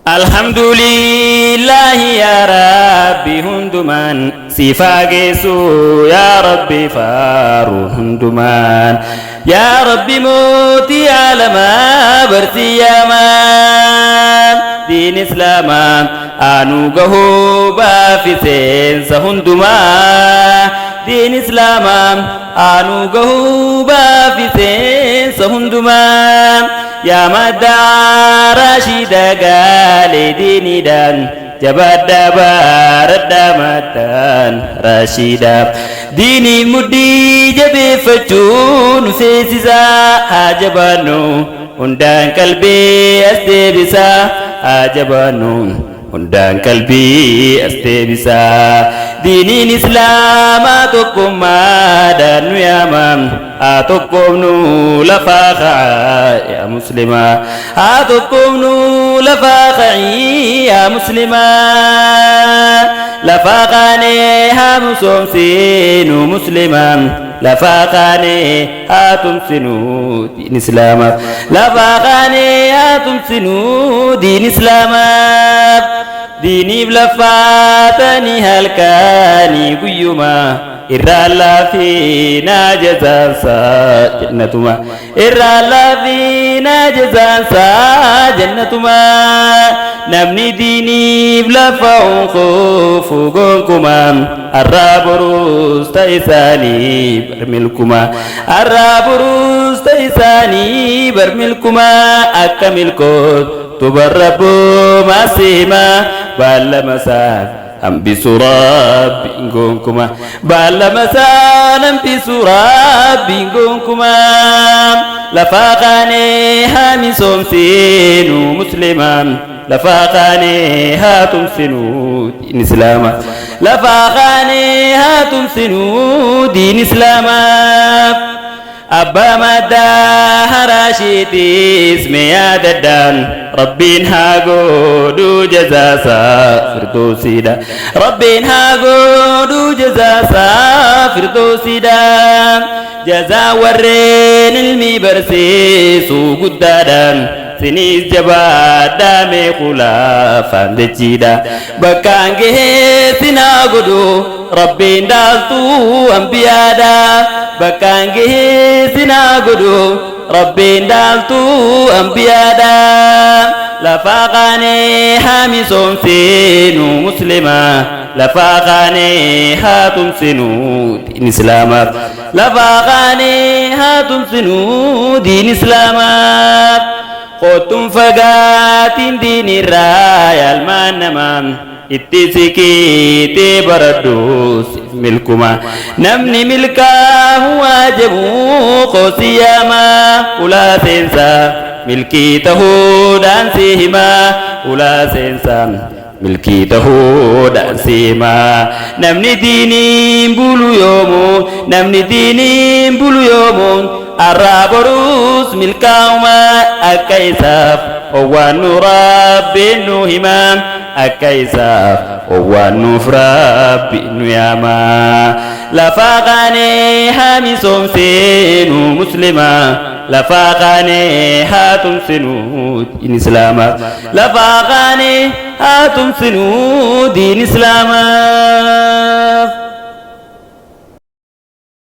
Alhamdulillah ya Rabbi hunduman sifagesu ya Rabbi faru hunduman ya Rabbi muti alama bersiyaman din Islam anu gahu bafisen sahunduma din Islam anu gahu bafisen sahunduma ya madda rashida gali dini dan jabada barada matan rashida dini mudi jabe facun sesisa ajabanu undang kalbi aste bisa ajabanu undang kalbi aste bisa dini Islam atukum dan yamam atukum nu lafakha ya muslima atukum nu lafakha ya muslima lafakhane hamsum sinu musliman lafakhane atum sinu din Islam lafakhane atum sinu din Islam dini blafatani halkani guyuma irala fina jazasa jannatuma irala fina jazasa jannatuma namni dini blafau khufu gonkumam arraburus taisani barmilkuma arraburus taisani barmilkuma akamilkot tubarrabu masima bala masan ambi surab bingungkuma bala masan ambi surab bingungkuma lafaqane hamisum sinu musliman lafaqane hatum sinu din Islam lafaqane hatum sinu din Islam Abba madda harashitis meyadadan Rabbin hagodu jazasa firdosida Rabbin hagodu jazasa firdosida jaza warren ilmi barsi su guddadan sinis jabada me khula fandechida bakange sinagudu Rabbin daltu ambiyada bakange sinagudu Rabbin daltu ambiyada lafaqane hamisum sinu muslima lafaqane hatum sinu din Islam lafaqane hatum sinu din Islam qotum fagatin dini rayal manamam ittisiki te baradus milkuma namni milkahu wajibu qosiyama ula sensa milki tahu dan sihima ula sensa milki tahu dan sihima namni dini bulu yomu namni dini bulu yomu araborus milkauma akaisaf wa nurabbinu himam akaisaf wa nufrabbinu yama lafaqane hamisum sinu muslima lafaqane hatum sinu din Islam lafaqane hatum sinu din Islam